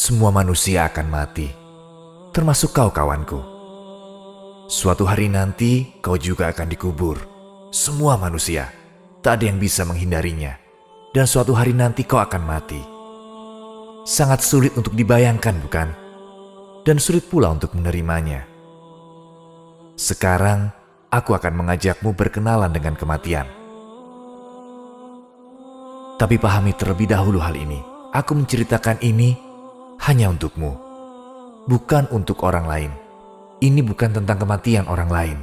Semua manusia akan mati, termasuk kau kawanku. Suatu hari nanti kau juga akan dikubur. Semua manusia, tak ada yang bisa menghindarinya. Dan suatu hari nanti kau akan mati. Sangat sulit untuk dibayangkan, bukan? Dan sulit pula untuk menerimanya. Sekarang, aku akan mengajakmu berkenalan dengan kematian. Tapi pahami terlebih dahulu hal ini. Aku menceritakan ini hanya untukmu, bukan untuk orang lain. Ini bukan tentang kematian orang lain,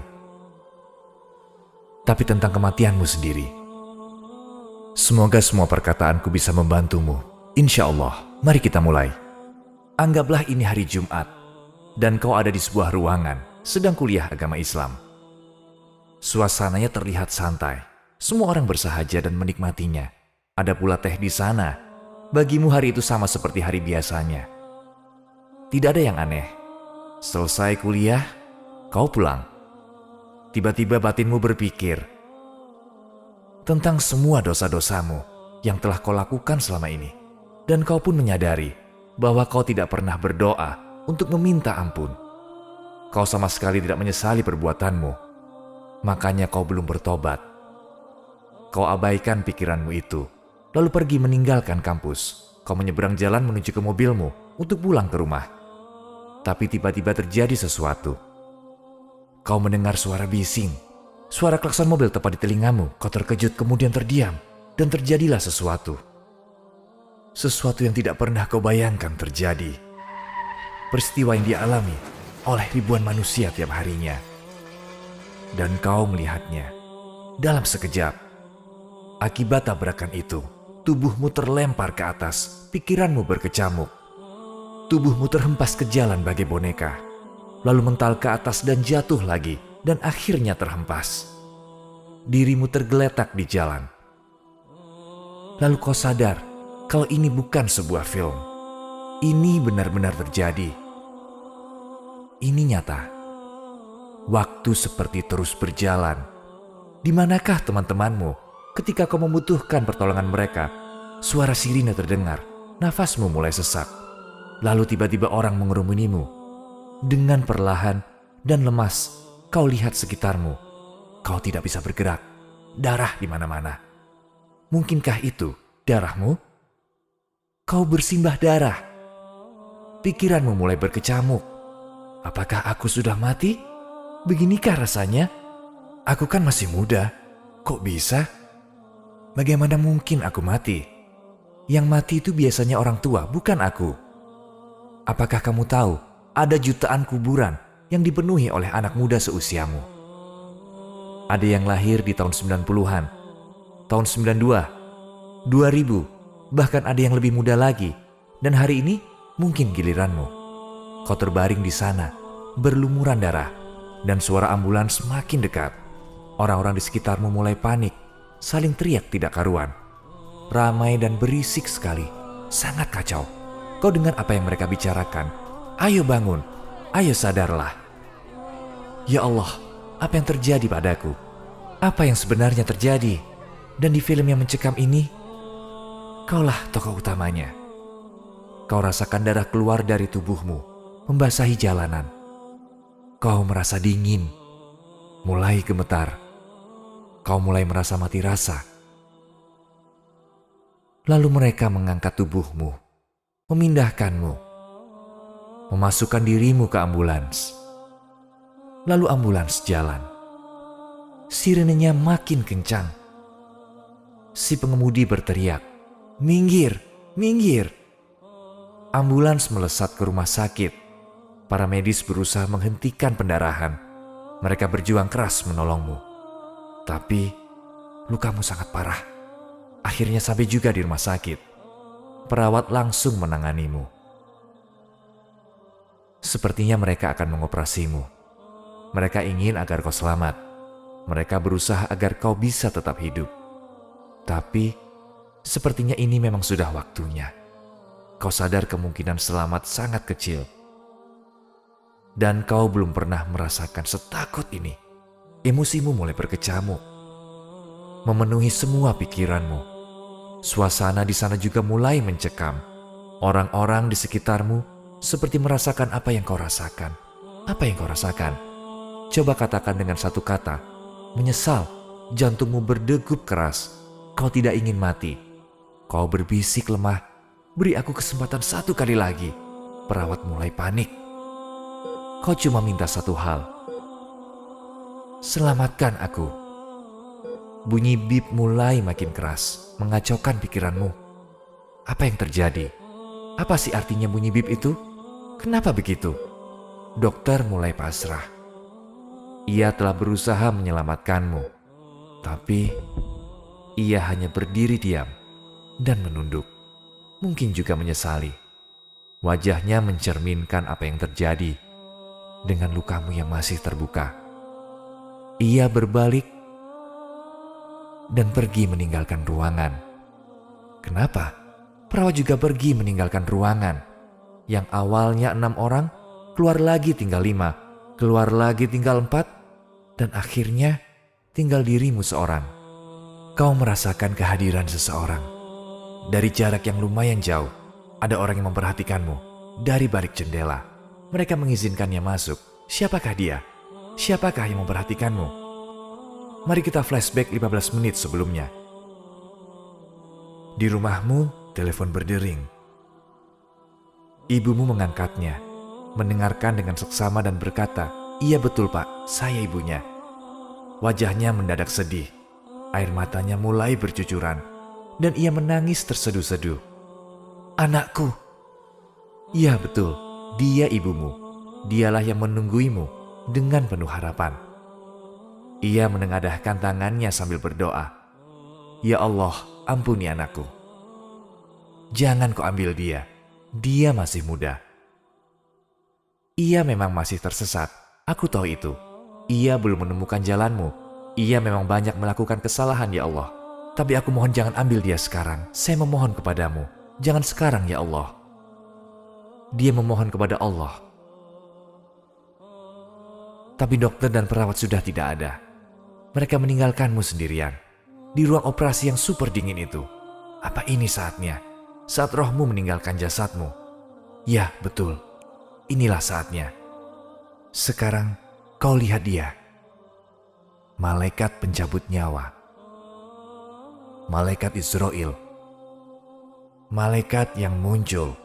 tapi tentang kematianmu sendiri. Semoga semua perkataanku bisa membantumu. Insya Allah, mari kita mulai. Anggaplah ini hari Jumat, dan kau ada di sebuah ruangan, sedang kuliah agama Islam. Suasananya terlihat santai, semua orang bersahaja dan menikmatinya. Ada pula teh di sana. Bagimu hari itu sama seperti hari biasanya. Tidak ada yang aneh. Selesai kuliah, kau pulang. Tiba-tiba batinmu berpikir tentang semua dosa-dosamu yang telah kau lakukan selama ini. Dan kau pun menyadari bahwa kau tidak pernah berdoa untuk meminta ampun. Kau sama sekali tidak menyesali perbuatanmu. Makanya kau belum bertobat. Kau abaikan pikiranmu itu, lalu pergi meninggalkan kampus. Kau menyeberang jalan menuju ke mobilmu untuk pulang ke rumah. Tapi tiba-tiba terjadi sesuatu. Kau mendengar suara bising. Suara klakson mobil tepat di telingamu. Kau terkejut kemudian terdiam. Dan terjadilah sesuatu. Sesuatu yang tidak pernah kau bayangkan terjadi. Peristiwa yang dialami oleh ribuan manusia tiap harinya. Dan kau melihatnya dalam sekejap. Akibat tabrakan itu, tubuhmu terlempar ke atas, pikiranmu berkecamuk. Tubuhmu terhempas ke jalan bagai boneka, lalu mental ke atas dan jatuh lagi, dan akhirnya terhempas. Dirimu tergeletak di jalan. Lalu kau sadar kalau ini bukan sebuah film. Ini benar-benar terjadi. Ini nyata. Waktu seperti terus berjalan. Di manakah teman-temanmu ketika kau membutuhkan pertolongan mereka? Suara sirine terdengar, nafasmu mulai sesak. Lalu tiba-tiba orang mengerumunimu. Dengan perlahan dan lemas, kau lihat sekitarmu. Kau tidak bisa bergerak. Darah di mana-mana. Mungkinkah itu darahmu? Kau bersimbah darah. Pikiranmu mulai berkecamuk. Apakah aku sudah mati? Beginikah rasanya? Aku kan masih muda. Kok bisa? Bagaimana mungkin aku mati? Yang mati itu biasanya orang tua, bukan aku. Apakah kamu tahu ada jutaan kuburan yang dipenuhi oleh anak muda seusiamu? Ada yang lahir di tahun 90-an, tahun 92, 2000, bahkan ada yang lebih muda lagi. Dan hari ini mungkin giliranmu. Kau terbaring di sana, berlumuran darah, dan suara ambulans semakin dekat. Orang-orang di sekitarmu mulai panik, saling teriak tidak karuan. Ramai dan berisik sekali, sangat kacau. Kau dengar apa yang mereka bicarakan? Ayo bangun, ayo sadarlah. Ya Allah, apa yang terjadi padaku? Apa yang sebenarnya terjadi? Dan di film yang mencekam ini, kaulah tokoh utamanya. Kau rasakan darah keluar dari tubuhmu, membasahi jalanan. Kau merasa dingin, mulai gemetar. Kau mulai merasa mati rasa. Lalu mereka mengangkat tubuhmu, memindahkanmu, memasukkan dirimu ke ambulans. Lalu ambulans jalan. Sirenenya makin kencang. Si pengemudi berteriak, "Minggir, minggir!" Ambulans melesat ke rumah sakit. Para medis berusaha menghentikan pendarahan. Mereka berjuang keras menolongmu. Tapi lukamu sangat parah. Akhirnya sampai juga di rumah sakit. Perawat langsung menanganimu. Sepertinya mereka akan mengoperasimu. Mereka ingin agar kau selamat. Mereka berusaha agar kau bisa tetap hidup. Tapi sepertinya ini memang sudah waktunya. Kau sadar kemungkinan selamat sangat kecil. Dan kau belum pernah merasakan setakut ini. Emosimu mulai berkecamuk, memenuhi semua pikiranmu. Suasana di sana juga mulai mencekam. Orang-orang di sekitarmu seperti merasakan apa yang kau rasakan. Apa yang kau rasakan? Coba katakan dengan satu kata, menyesal. Jantungmu berdegup keras. Kau tidak ingin mati. Kau berbisik lemah, beri aku kesempatan satu kali lagi. Perawat mulai panik. Kau cuma minta satu hal. Selamatkan aku. Bunyi bip mulai makin keras, mengacaukan pikiranmu. Apa yang terjadi? Apa sih artinya bunyi bip itu? Kenapa begitu? Dokter mulai pasrah. Ia telah berusaha menyelamatkanmu, tapi ia hanya berdiri diam dan menunduk. Mungkin juga menyesali. Wajahnya mencerminkan apa yang terjadi dengan lukamu yang masih terbuka. Ia berbalik dan pergi meninggalkan ruangan. Kenapa? Perawat juga pergi meninggalkan ruangan. Yang awalnya 6 orang, keluar lagi tinggal 5, keluar lagi tinggal 4, dan akhirnya tinggal dirimu seorang. Kau merasakan kehadiran seseorang. Dari jarak yang lumayan jauh, ada orang yang memperhatikanmu. Dari balik jendela, mereka mengizinkannya masuk. Siapakah dia? Siapakah yang memperhatikanmu? Mari kita flashback 15 menit sebelumnya. Di rumahmu, telepon berdering. Ibumu mengangkatnya, mendengarkan dengan seksama dan berkata, "Iya betul Pak, saya ibunya." Wajahnya mendadak sedih. Air matanya mulai bercucuran, dan ia menangis terseduh-seduh. "Anakku." "Iya betul, dia ibumu. Dialah yang menungguimu dengan penuh harapan." Ia menengadahkan tangannya sambil berdoa. "Ya Allah, ampuni anakku. Jangan kau ambil dia. Dia masih muda. Ia memang masih tersesat. Aku tahu itu. Ia belum menemukan jalanmu. Ia memang banyak melakukan kesalahan ya Allah. Tapi aku mohon jangan ambil dia sekarang. Saya memohon kepadamu. Jangan sekarang ya Allah." Dia memohon kepada Allah. Tapi dokter dan perawat sudah tidak ada. Mereka meninggalkanmu sendirian di ruang operasi yang super dingin itu. Apa ini saatnya? Saat rohmu meninggalkan jasadmu? Ya, betul. Inilah saatnya. Sekarang kau lihat dia. Malaikat pencabut nyawa. Malaikat Israel. Malaikat yang muncul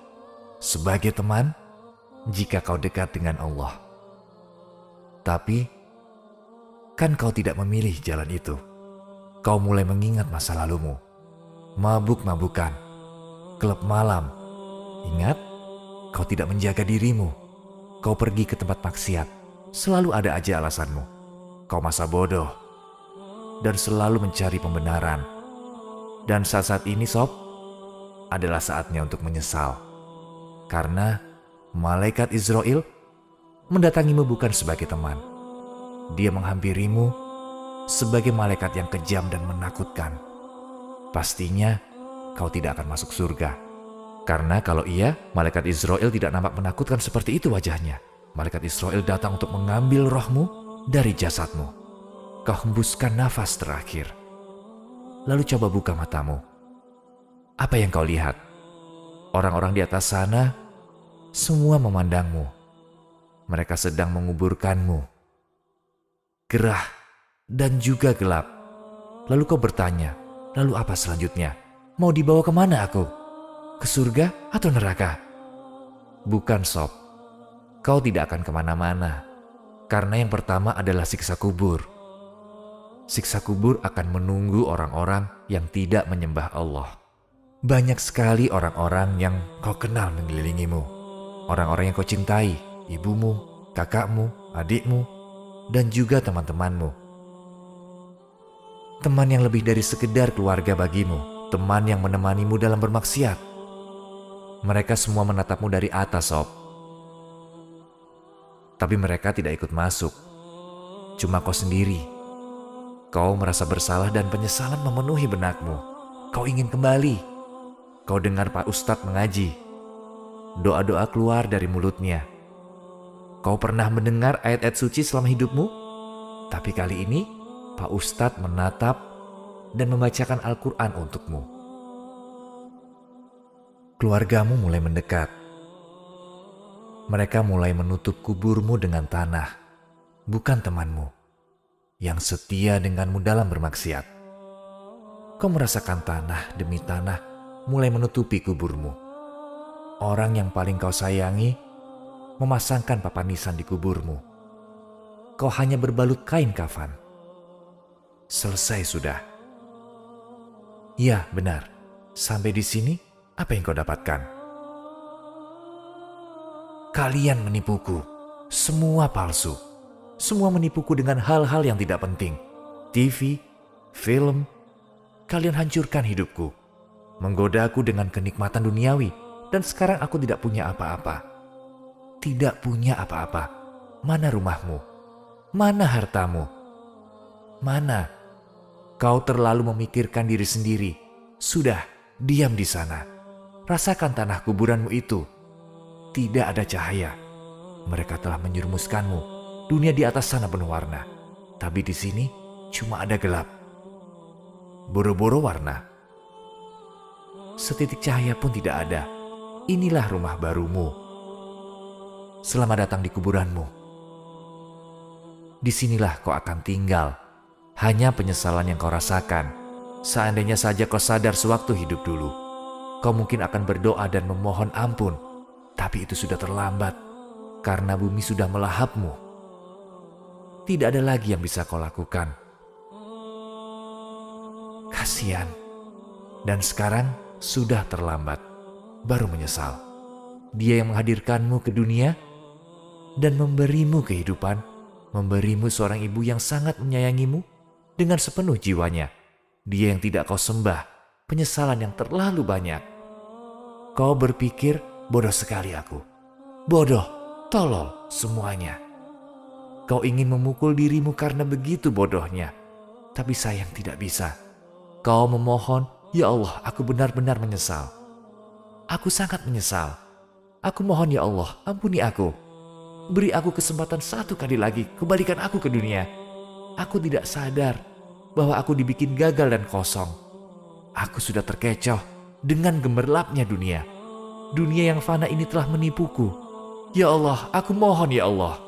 sebagai teman jika kau dekat dengan Allah. Tapi kan kau tidak memilih jalan itu. Kau mulai mengingat masa lalumu. Mabuk-mabukan, klub malam. Ingat, kau tidak menjaga dirimu. Kau pergi ke tempat maksiat. Selalu ada aja alasanmu. Kau masa bodoh dan selalu mencari pembenaran. Dan saat-saat ini sob, adalah saatnya untuk menyesal. Karena malaikat Israel mendatangimu bukan sebagai teman. Dia menghampirimu sebagai malaikat yang kejam dan menakutkan. Pastinya kau tidak akan masuk surga. Karena kalau iya, malaikat Israel tidak nampak menakutkan seperti itu wajahnya. Malaikat Israel datang untuk mengambil rohmu dari jasadmu. Kau hembuskan nafas terakhir. Lalu coba buka matamu. Apa yang kau lihat? Orang-orang di atas sana semua memandangmu. Mereka sedang menguburkanmu. Gerah dan juga gelap. Lalu kau bertanya, lalu apa selanjutnya? Mau dibawa kemana aku? Ke surga atau neraka? Bukan sob, kau tidak akan kemana-mana. Karena yang pertama adalah siksa kubur. Siksa kubur akan menunggu orang-orang yang tidak menyembah Allah. Banyak sekali orang-orang yang kau kenal mengelilingimu. Orang-orang yang kau cintai, ibumu, kakakmu, adikmu, dan juga teman-temanmu. Teman yang lebih dari sekedar keluarga bagimu. Teman yang menemanimu dalam bermaksiat. Mereka semua menatapmu dari atas, sob. Tapi mereka tidak ikut masuk. Cuma kau sendiri. Kau merasa bersalah dan penyesalan memenuhi benakmu. Kau ingin kembali. Kau dengar Pak Ustadz mengaji. Doa-doa keluar dari mulutnya. Kau pernah mendengar ayat-ayat suci selama hidupmu? Tapi kali ini Pak Ustadz menatap dan membacakan Al-Quran untukmu. keluargamu mulai mendekat. Mereka mulai menutup kuburmu dengan tanah, bukan temanmu yang setia denganmu dalam bermaksiat. Kau merasakan tanah demi tanah mulai menutupi kuburmu. Orang yang paling kau sayangi memasangkan papan nisan di kuburmu. Kau hanya berbalut kain kafan. Selesai sudah. Ya, benar. Sampai di sini, apa yang kau dapatkan? Kalian menipuku. Semua palsu. Semua menipuku dengan hal-hal yang tidak penting. TV, film. Kalian hancurkan hidupku. Menggodaku dengan kenikmatan duniawi. Dan sekarang aku tidak punya apa-apa. Tidak punya apa-apa. Mana rumahmu? Mana hartamu? Mana? Kau terlalu memikirkan diri sendiri. Sudah, diam di sana. Rasakan tanah kuburanmu itu. Tidak ada cahaya. Mereka telah menyerumuskanmu. Dunia di atas sana penuh warna. Tapi di sini cuma ada gelap. Boro-boro warna. Setitik cahaya pun tidak ada. Inilah rumah barumu. Selamat datang di kuburanmu. Disinilah kau akan tinggal. Hanya penyesalan yang kau rasakan. Seandainya saja kau sadar sewaktu hidup dulu, kau mungkin akan berdoa dan memohon ampun. Tapi itu sudah terlambat, karena bumi sudah melahapmu. Tidak ada lagi yang bisa kau lakukan. Kasihan. Dan sekarang sudah terlambat. Baru menyesal. Dia yang menghadirkanmu ke dunia dan memberimu kehidupan, memberimu seorang ibu yang sangat menyayangimu dengan sepenuh jiwanya. Dia yang tidak kau sembah, penyesalan yang terlalu banyak. Kau berpikir, bodoh sekali aku. Bodoh, tolol semuanya. Kau ingin memukul dirimu karena begitu bodohnya. Tapi sayang tidak bisa. Kau memohon, ya Allah, aku benar-benar menyesal. Aku sangat menyesal. Aku mohon ya Allah, ampuni aku. Beri aku kesempatan satu kali lagi, kembalikan aku ke dunia. Aku tidak sadar bahwa aku dibikin gagal dan kosong. Aku sudah terkecoh dengan gemerlapnya dunia. Dunia yang fana ini telah menipuku. Ya Allah, aku mohon ya Allah.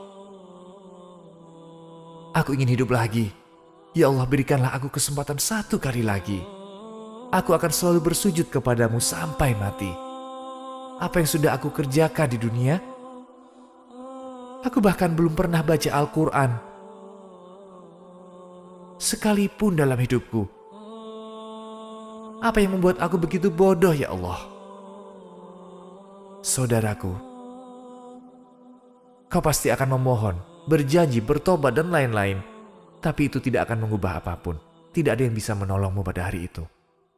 Aku ingin hidup lagi. Ya Allah, berikanlah aku kesempatan satu kali lagi. Aku akan selalu bersujud kepadamu sampai mati. Apa yang sudah aku kerjakan di dunia? Aku bahkan belum pernah baca Al-Quran sekalipun dalam hidupku. Apa yang membuat aku begitu bodoh ya Allah? Saudaraku, kau pasti akan memohon, berjanji, bertobat dan lain-lain. Tapi itu tidak akan mengubah apapun. Tidak ada yang bisa menolongmu pada hari itu.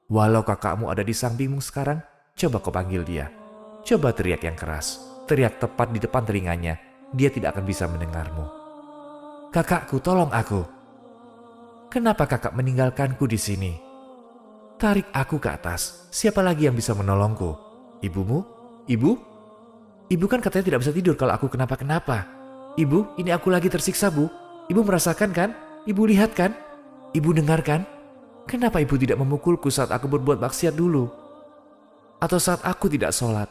Walau kakakmu ada di sampingmu sekarang, coba kau panggil dia. Coba teriak yang keras, teriak tepat di depan telinganya. Dia tidak akan bisa mendengarmu. Kakakku, tolong aku. Kenapa kakak meninggalkanku di sini? Tarik aku ke atas. Siapa lagi yang bisa menolongku? Ibumu? Ibu? Ibu kan katanya tidak bisa tidur kalau aku kenapa-kenapa. Ibu, ini aku lagi tersiksa, Bu. Ibu merasakan kan? Ibu lihat kan? Ibu dengar kan? Kenapa ibu tidak memukulku saat aku berbuat maksiat dulu? Atau saat aku tidak sholat?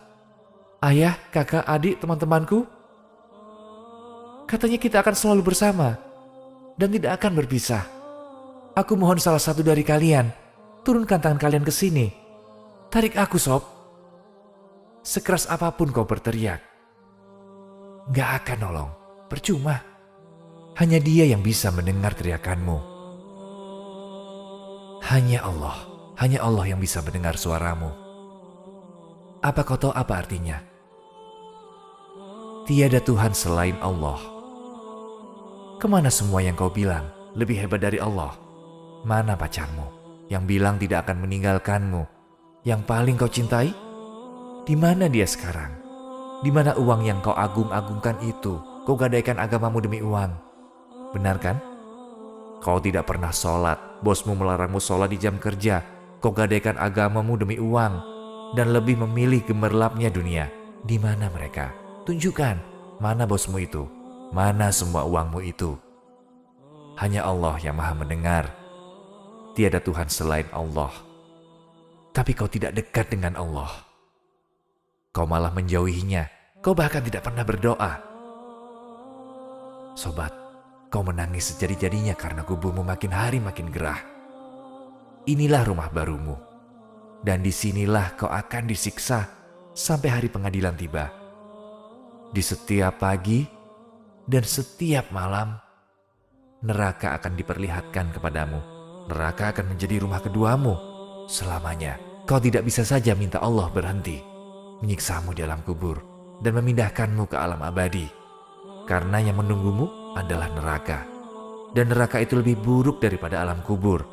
Ayah, kakak, adik, teman-temanku? Katanya kita akan selalu bersama dan tidak akan berpisah. Aku mohon salah satu dari kalian, turunkan tangan kalian ke sini. Tarik aku, Sob. Sekeras apapun kau berteriak, gak akan nolong, percuma. Hanya Dia yang bisa mendengar teriakanmu. Hanya Allah yang bisa mendengar suaramu. Apa kau tahu apa artinya? Tiada Tuhan selain Allah. Kemana semua yang kau bilang lebih hebat dari Allah? Mana pacarmu yang bilang tidak akan meninggalkanmu, yang paling kau cintai? Di mana dia sekarang? Di mana uang yang kau agung-agungkan itu? Kau gadaikan agamamu demi uang. Benar kan? Kau tidak pernah sholat, bosmu melarangmu sholat di jam kerja. Kau gadaikan agamamu demi uang dan lebih memilih gemerlapnya dunia. Di mana mereka? Tunjukkan, mana bosmu itu? Mana semua uangmu itu? Hanya Allah yang maha mendengar. Tiada Tuhan selain Allah. Tapi kau tidak dekat dengan Allah. Kau malah menjauhinya. Kau bahkan tidak pernah berdoa. Sobat, kau menangis sejadi-jadinya karena kuburmu makin hari makin gerah. Inilah rumah barumu. Dan disinilah kau akan disiksa sampai hari pengadilan tiba. Di setiap pagi dan setiap malam, neraka akan diperlihatkan kepadamu. Neraka akan menjadi rumah keduamu selamanya. Kau tidak bisa saja minta Allah berhenti menyiksamu di alam kubur dan memindahkanmu ke alam abadi. Karena yang menunggumu adalah neraka. Dan neraka itu lebih buruk daripada alam kubur.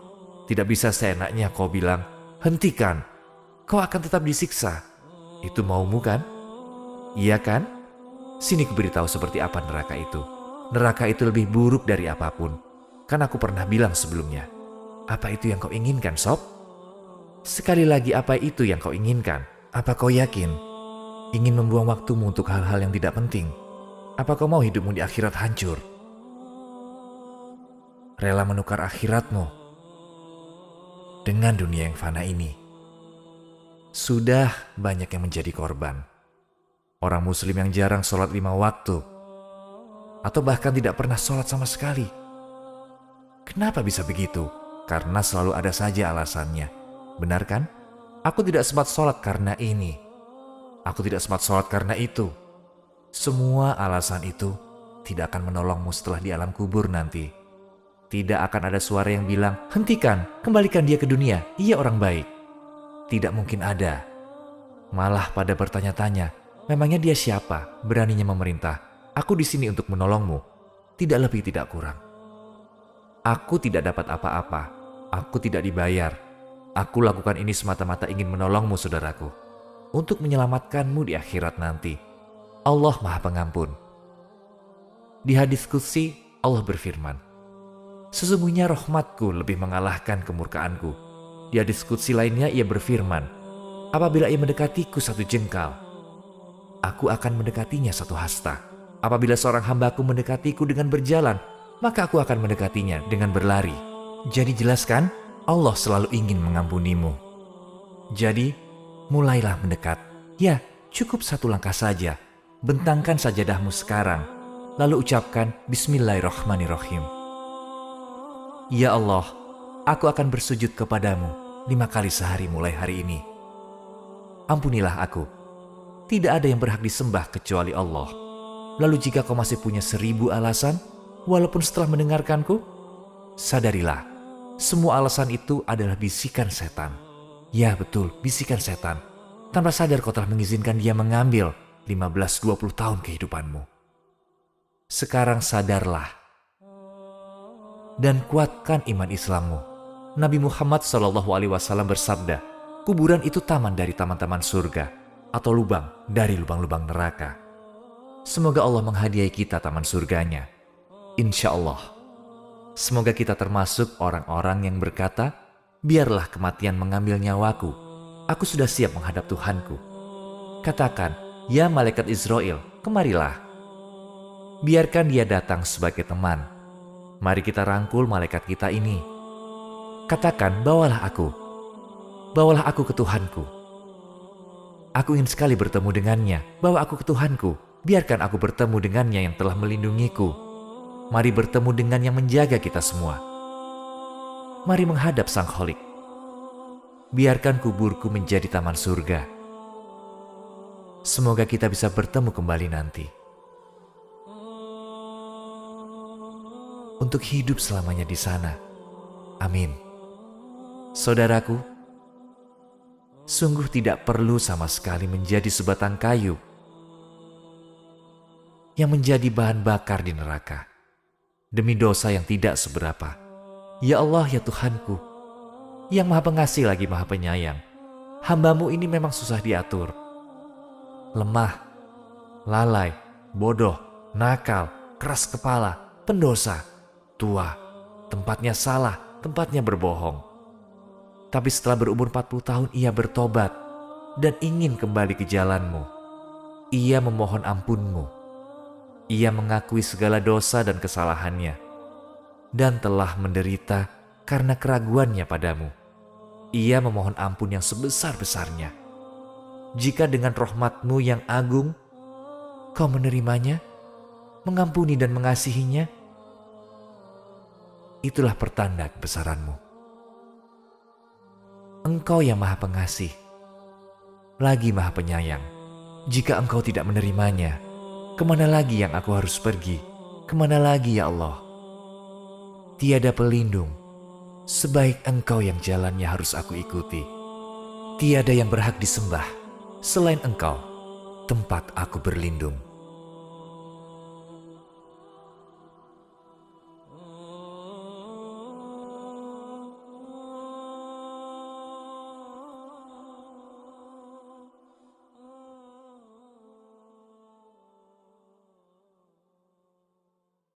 Tidak bisa seenaknya kau bilang, hentikan, kau akan tetap disiksa. Itu maumu kan? Iya kan? Sini kuberitahu seperti apa neraka itu. Neraka itu lebih buruk dari apapun. Kan aku pernah bilang sebelumnya. Apa itu yang kau inginkan, Sob? Sekali lagi, apa itu yang kau inginkan? Apa kau yakin ingin membuang waktumu untuk hal-hal yang tidak penting? Apa kau mau hidupmu di akhirat hancur? Rela menukar akhiratmu dengan dunia yang fana ini? Sudah banyak yang menjadi korban. Orang muslim yang jarang sholat 5 waktu, atau bahkan tidak pernah sholat sama sekali. Kenapa bisa begitu? Karena selalu ada saja alasannya. Benar kan? Aku tidak sempat sholat karena ini. Aku tidak sempat sholat karena itu. Semua alasan itu tidak akan menolongmu setelah di alam kubur nanti. Tidak akan ada suara yang bilang, hentikan, kembalikan dia ke dunia, ia orang baik. Tidak mungkin ada. Malah pada bertanya-tanya, memangnya dia siapa? Beraninya memerintah, aku di sini untuk menolongmu. Tidak lebih, tidak kurang. Aku tidak dapat apa-apa. Aku tidak dibayar. Aku lakukan ini semata-mata ingin menolongmu, saudaraku. Untuk menyelamatkanmu di akhirat nanti. Allah Maha Pengampun. Di hadis qudsi, Allah berfirman, sesungguhnya rahmatku lebih mengalahkan kemurkaanku. Di hadis qudsi lainnya ia berfirman, apabila ia mendekatiku 1 jengkal, aku akan mendekatinya 1 hasta. Apabila seorang hambaku mendekatiku dengan berjalan, maka aku akan mendekatinya dengan berlari. Jadi jelas kan? Allah selalu ingin mengampunimu. Jadi, mulailah mendekat. Ya, cukup 1 langkah saja. Bentangkan sajadahmu sekarang, lalu ucapkan Bismillahirrahmanirrahim. Ya Allah, aku akan bersujud kepadamu 5 kali sehari mulai hari ini. Ampunilah aku. Tidak ada yang berhak disembah kecuali Allah. Lalu jika kau masih punya 1000 alasan, walaupun setelah mendengarkanku, sadarilah, semua alasan itu adalah bisikan setan. Ya betul, bisikan setan. Tanpa sadar kau telah mengizinkan dia mengambil 15-20 tahun kehidupanmu. Sekarang sadarlah dan kuatkan iman Islammu. Nabi Muhammad SAW bersabda, kuburan itu taman dari taman-taman surga atau lubang dari lubang-lubang neraka. Semoga Allah menghadiahi kita taman surganya. Insya Allah. Semoga kita termasuk orang-orang yang berkata, biarlah kematian mengambil nyawaku. Aku sudah siap menghadap Tuhanku. Katakan, ya malaikat Israel, kemarilah. Biarkan dia datang sebagai teman. Mari kita rangkul malaikat kita ini. Katakan, bawalah aku. Bawalah aku ke Tuhanku. Aku ingin sekali bertemu dengannya. Bawa aku ke Tuhanku. Biarkan aku bertemu dengannya yang telah melindungiku. Mari bertemu dengan yang menjaga kita semua. Mari menghadap Sang Kholik. Biarkan kuburku menjadi taman surga. Semoga kita bisa bertemu kembali nanti. Untuk hidup selamanya di sana. Amin. Saudaraku, sungguh tidak perlu sama sekali menjadi sebatang kayu yang menjadi bahan bakar di neraka demi dosa yang tidak seberapa. Ya Allah, ya Tuhanku, yang Maha Pengasih lagi Maha Penyayang, hamba-Mu ini memang susah diatur. Lemah, lalai, bodoh, nakal, keras kepala, pendosa, tua, tempatnya salah, tempatnya berbohong. Tapi setelah berumur 40 tahun ia bertobat dan ingin kembali ke jalan-Mu. Ia memohon ampun-Mu. Ia mengakui segala dosa dan kesalahannya dan telah menderita karena keraguannya padamu. Ia memohon ampun yang sebesar-besarnya. jika dengan rahmat-Mu yang agung, Kau menerimanya, mengampuni dan mengasihinya, itulah pertanda kebesaran-Mu. Engkau yang Maha Pengasih, lagi Maha Penyayang. Jika Engkau tidak menerimanya, kemana lagi yang aku harus pergi? Kemana lagi ya Allah? Tiada pelindung sebaik Engkau yang jalannya harus aku ikuti. Tiada yang berhak disembah selain Engkau, tempat aku berlindung.